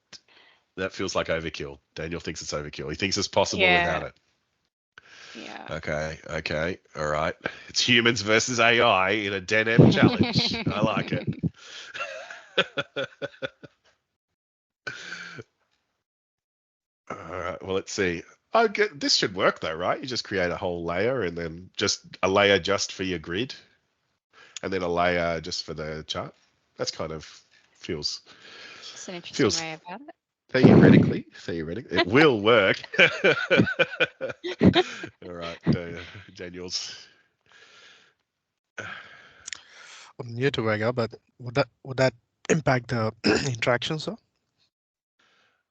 That feels like overkill. Daniel thinks it's overkill. He thinks it's possible without it. Yeah. Okay. All right. It's humans versus AI in a Deneb challenge. I like it. All right. Well, let's see. This should work though, right? You just create a whole layer and then just a layer just for your grid and then a layer just for the chart. That's kind of feels... It's an interesting way about it. Theoretically, it will work. All right, Daniel's. I'm new to Vega, but would that impact the interactions though?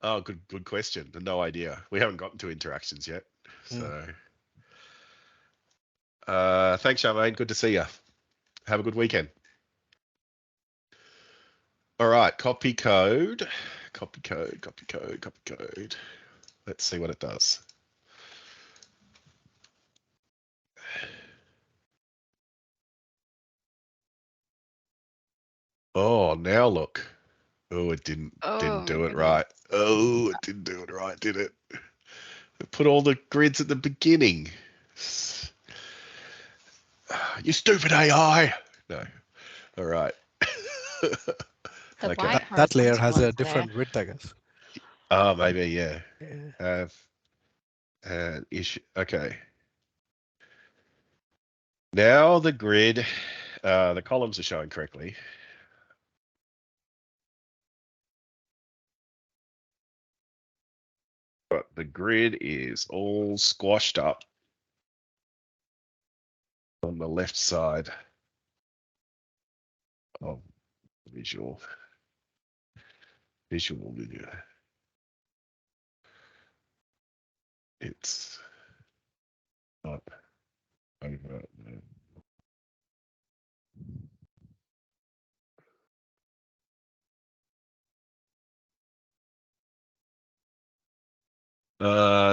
Oh, good question. No idea. We haven't gotten to interactions yet. So, thanks, Charmaine. Good to see you. Have a good weekend. All right, copy code. Let's see what it does. Oh, now look. Oh, it didn't do it right. Oh, it didn't do it right, did it? It put all the grids at the beginning. You stupid AI. No. All right. Okay. That layer has a different width, I guess. Oh, maybe, yeah. Issue. Okay. Now the grid, the columns are showing correctly. But the grid is all squashed up on the left side of visual video. It's not over.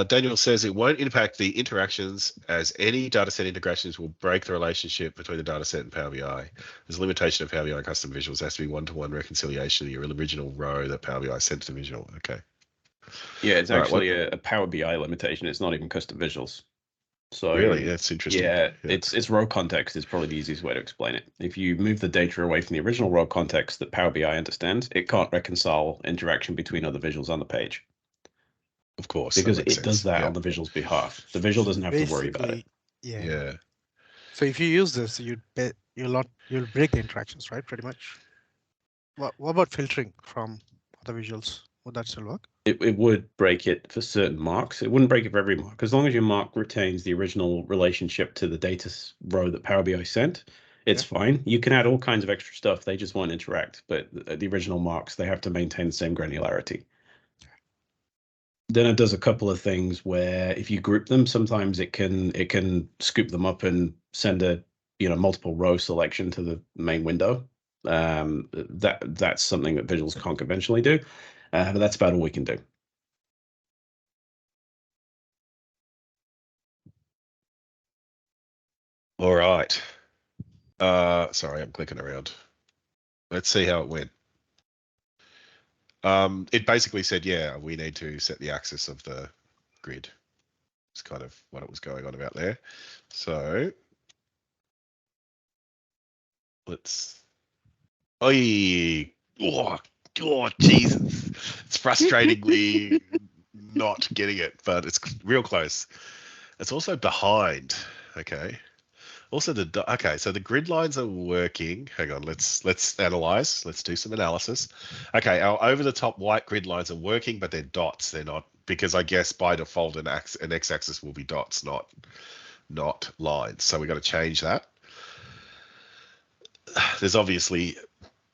Daniel says it won't impact the interactions as any dataset integrations will break the relationship between the dataset and Power BI. There's a limitation of Power BI custom visuals. There has to be one-to-one reconciliation of your original row that Power BI sent to visual. Okay. Yeah, it's actually a Power BI limitation. It's not even custom visuals. So really, that's interesting. Yeah, it's row context is probably the easiest way to explain it. If you move the data away from the original row context that Power BI understands, it can't reconcile interaction between other visuals on the page. Of course, because it does that on the visual's behalf. The visual doesn't have to worry about it. Yeah. So if you use this, you'll break the interactions, right? Pretty much. What about filtering from other visuals? Would that still work? It would break it for certain marks. It wouldn't break it for every mark. As long as your mark retains the original relationship to the data row that Power BI sent, it's fine. You can add all kinds of extra stuff. They just won't interact. But the original marks, they have to maintain the same granularity. Then it does a couple of things where if you group them, sometimes it can scoop them up and send a multiple row selection to the main window. That's something that visuals can't conventionally do, but that's about all we can do. All right. Sorry, I'm clicking around. Let's see how it went. It basically said, yeah, we need to set the axis of the grid. It's kind of what it was going on about there. So let's. Oh, Jesus! It's frustratingly not getting it, but it's real close. It's also behind. Okay. Also, so the grid lines are working. Hang on, let's analyze. Let's do some analysis. Okay, our over the top white grid lines are working, but they're dots. They're not, because I guess by default an x-axis will be dots, not lines. So we got to change that. There's obviously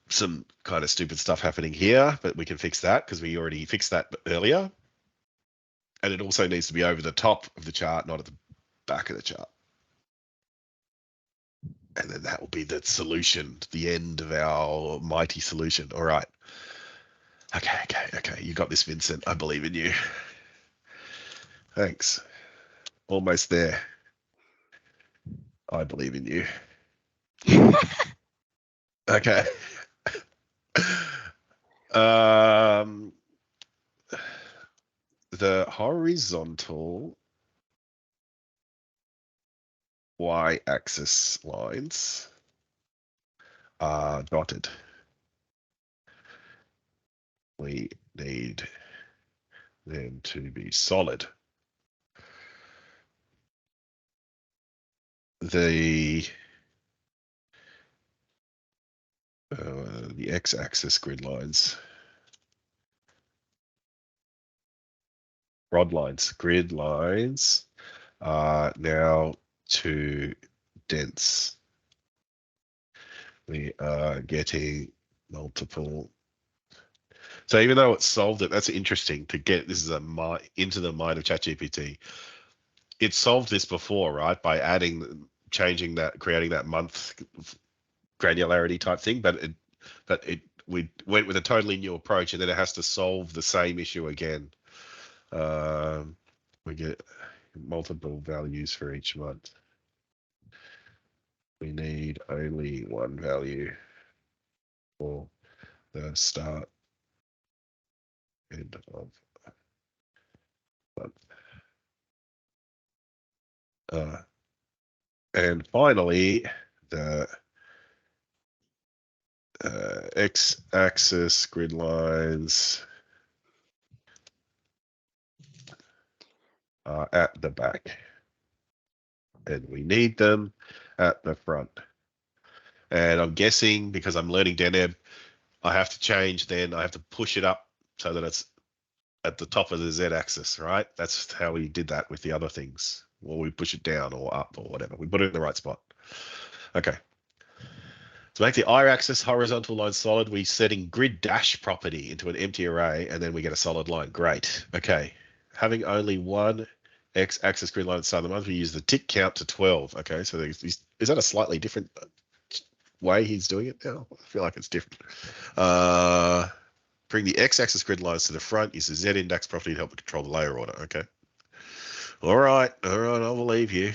some kind of stupid stuff happening here, but we can fix that because we already fixed that earlier. And it also needs to be over the top of the chart, not at the back of the chart. And then that will be the solution, the end of our mighty solution. All right. Okay. You got this, Vincent. I believe in you. Thanks. Almost there. I believe in you. Okay. The horizontal y-axis lines are dotted. We need them to be solid. The x-axis grid lines, grid lines are now too dense. We are getting multiple. So even though it solved it, that's interesting to get. This is into the mind of ChatGPT. It solved this before, right? By changing that, creating that month granularity type thing, but we went with a totally new approach, and then it has to solve the same issue again. We get multiple values for each month. We need only one value for the start end of month. And finally, the x-axis grid lines are at the back, and we need them at the front. And I'm guessing, because I'm learning Deneb, I have to change, then I have to push it up so that it's at the top of the z-axis, right? That's how we did that with the other things. Or we push it down or up or whatever. We put it in the right spot. Okay. To make the y-axis horizontal line solid, we setting grid dash property into an empty array, and then we get a solid line. Great. Okay. Having only one x-axis grid line at the start of the month, we use the tick count to 12. Okay, so is that a slightly different way he's doing it now? I feel like it's different. Bring the x-axis grid lines to the front, use the z-index property to help control the layer order. Okay. All right, I'll believe you.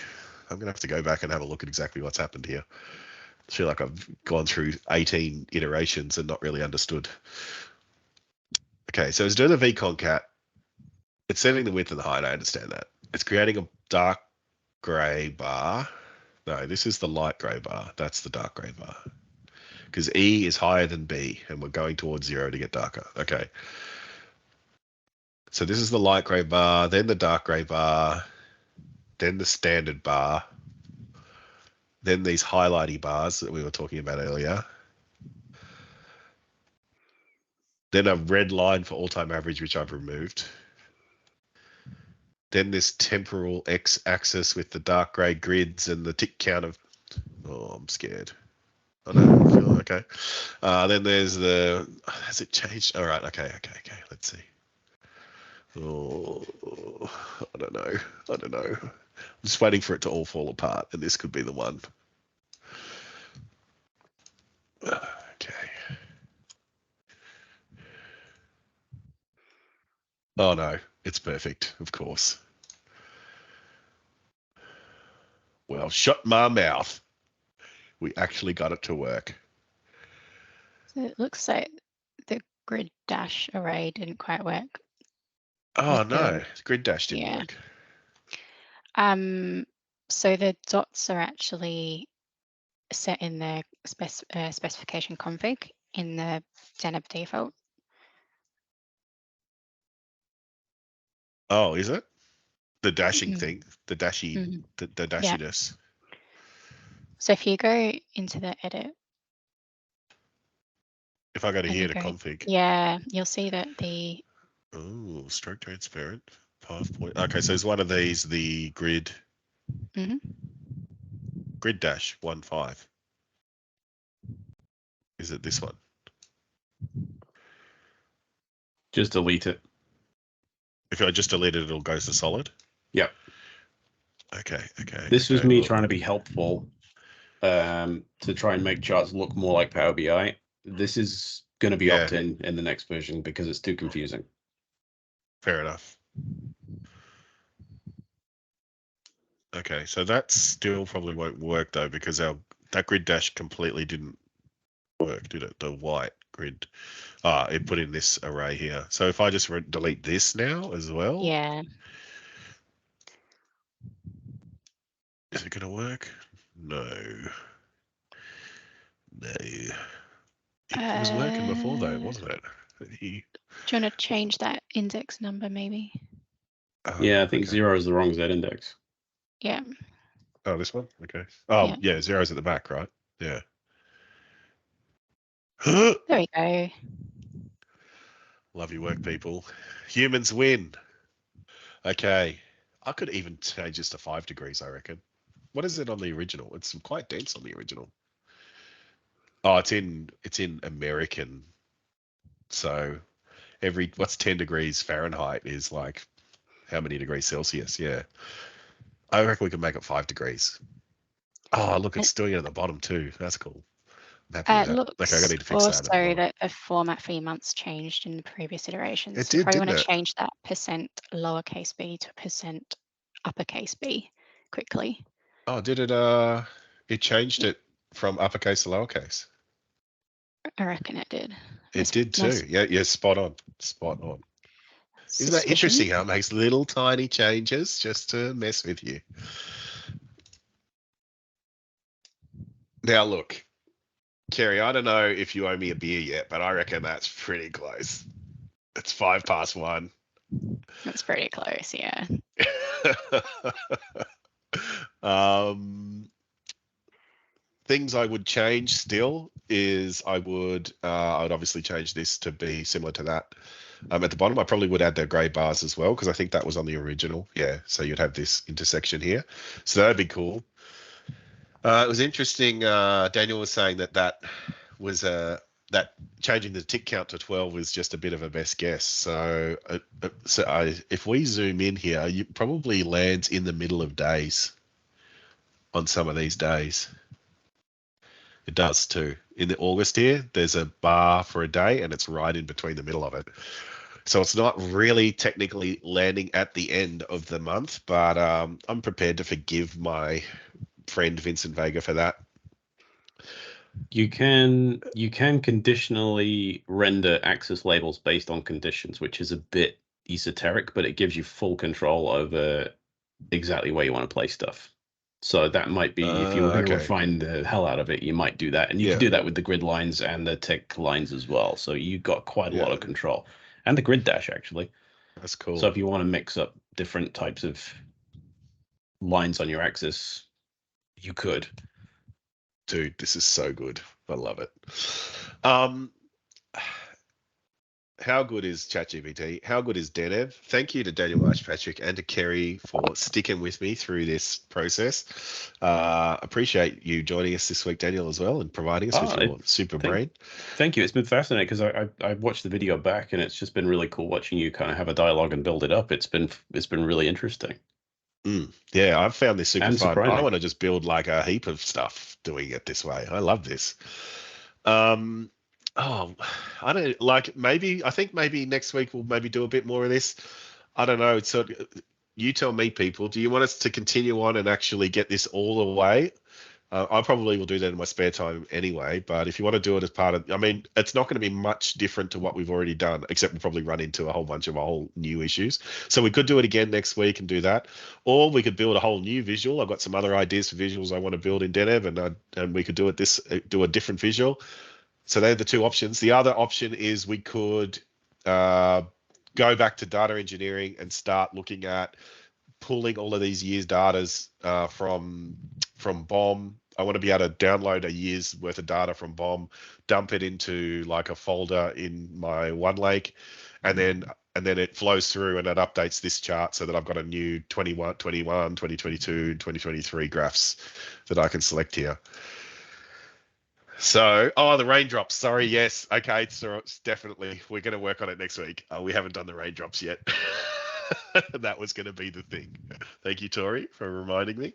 I'm going to have to go back and have a look at exactly what's happened here. I feel like I've gone through 18 iterations and not really understood. Okay, so it's doing the vconcat. It's setting the width and the height. I understand that. It's creating a dark gray bar. No, this is the light gray bar. That's the dark gray bar. Because E is higher than B, and we're going towards 0 to get darker. Okay. So this is the light gray bar, then the dark gray bar, then the standard bar, then these highlighty bars that we were talking about earlier, then a red line for all-time average, which I've removed, then this temporal x-axis with the dark gray grids and the tick count of, oh, I'm scared. I don't feel okay. Then there's the, has it changed? All right, okay, let's see. Oh, I don't know. I'm just waiting for it to all fall apart, and this could be the one. Okay. Oh no, it's perfect, of course. Well, shut my mouth. We actually got it to work. So it looks like the grid dash array didn't quite work. Oh no, the grid dash didn't work. So the dots are actually set in the specification config in the Deneb default. Oh, is it? The dashing thing, the dashy, the dashiness. Yeah. So if you go into the edit. If I go to here to config. Yeah, you'll see that the. Oh, stroke transparent, path point. Okay, so is one of these the grid? Grid dash 1.5. Is it this one? Just delete it. If I just delete it, it'll go to solid? Yep. Okay. This was me trying to be helpful to try and make charts look more like Power BI. This is going to be opt-in in the next version because it's too confusing. Fair enough. Okay, so that still probably won't work though, because that grid dash completely didn't work, did it? The white grid. It put in this array here. So if I just delete this now as well. Yeah. Is it going to work? No. It was working before though, wasn't it? Do you want to change that index number maybe? Yeah, I think 0 is the wrong Z index. Yeah. Oh, this one? Okay. Oh, yeah, 0's at the back, right? Yeah. There we go. Love your work, people. Humans win. Okay. I could even change this to 5 degrees, I reckon. What is it on the original? It's quite dense on the original. Oh, it's in American. So what's 10 degrees Fahrenheit is like how many degrees Celsius? Yeah. I reckon we can make it 5 degrees. Oh, look, it's doing it at the bottom too. That's cool. I'm happy with that. Looks okay, I need to fix also that. the format for your months changed in the previous iterations. It so you did, probably want didn't to change that % lowercase b to % uppercase b quickly. Oh, did it? It changed it from uppercase to lowercase. I reckon it did. It did too. Yeah, spot on. Spot on. Isn't that interesting how it makes little tiny changes just to mess with you? Now look, Kerry, I don't know if you owe me a beer yet, but I reckon that's pretty close. It's 1:05. That's pretty close, yeah. Things I would change still is I would obviously change this to be similar to that. At the bottom, I probably would add the grey bars as well, because I think that was on the original. Yeah, so you'd have this intersection here. So that'd be cool. It was interesting. Daniel was saying that was that changing the tick count to 12 was just a bit of a best guess. So, if we zoom in here, you probably lands in the middle of days on some of these days. It does too. In the August here, there's a bar for a day and it's right in between the middle of it. So it's not really technically landing at the end of the month, but I'm prepared to forgive my friend Vincent Vega for that. You can conditionally render axis labels based on conditions, which is a bit esoteric, but it gives you full control over exactly where you want to place stuff. So that might be, if you were going to refine the hell out of it, you might do that. And you can do that with the grid lines and the tick lines as well. So you've got quite a lot of control. And the grid dash, actually. That's cool. So if you want to mix up different types of lines on your axis, you could. Dude, this is so good. I love it. How good is ChatGPT? How good is Deneb? Thank you to Daniel Marsh-Patrick and to Kerry for sticking with me through this process. Appreciate you joining us this week, Daniel, as well, and providing us with your super brain. Thank you. It's been fascinating because I watched the video back, and it's just been really cool watching you kind of have a dialogue and build it up. It's been really interesting. Yeah, I've found this super fun. Surprising. I want to just build like a heap of stuff doing it this way. I love this. I don't like. I think maybe next week we'll maybe do a bit more of this. I don't know. So you tell me, people. Do you want us to continue on and actually get this all the way? I probably will do that in my spare time anyway. But if you want to do it as part of, I mean, it's not going to be much different to what we've already done, except we'll probably run into a whole new issues. So we could do it again next week and do that, or we could build a whole new visual. I've got some other ideas for visuals I want to build in Deneb, and we could do a different visual. So they're the two options. The other option is we could go back to data engineering and start looking at pulling all of these years' datas from BOM. I want to be able to download a year's worth of data from BOM, dump it into like a folder in my OneLake, and then it flows through and it updates this chart so that I've got a new 21, 2022, 2023 graphs that I can select here. So, the raindrops. Sorry, yes. Okay, so it's definitely, we're going to work on it next week. We haven't done the raindrops yet. That was going to be the thing. Thank you, Tori, for reminding me.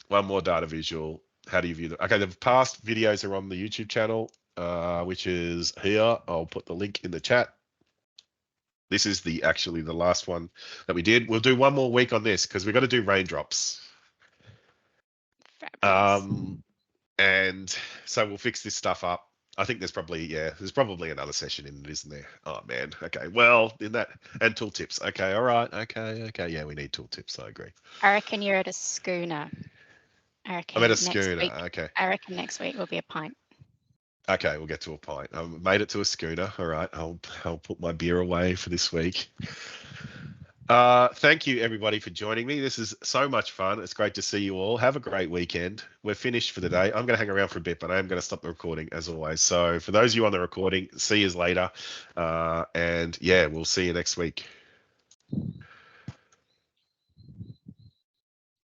One more data visual. How do you view them? Okay, the past videos are on the YouTube channel, which is here. I'll put the link in the chat. This is actually the last one that we did. We'll do one more week on this because we've got to do raindrops. Fabulous. And so we'll fix this stuff up. I think there's probably another session in it, isn't there? Oh man. Okay. Well, in that, and tooltips. Okay. All right. Okay. Yeah, we need tooltips. I agree. I reckon you're at a schooner. I'm at a schooner. Okay. I reckon next week will be a pint. Okay, we'll get to a pint. I made it to a schooner. All right. I'll put my beer away for this week. Thank you everybody for joining me. This is so much fun. It's great to see you all. Have a great weekend. We're finished for the day. I'm going to hang around for a bit, but I am going to stop the recording as always. So for those of you on the recording, see you later. And yeah, we'll see you next week.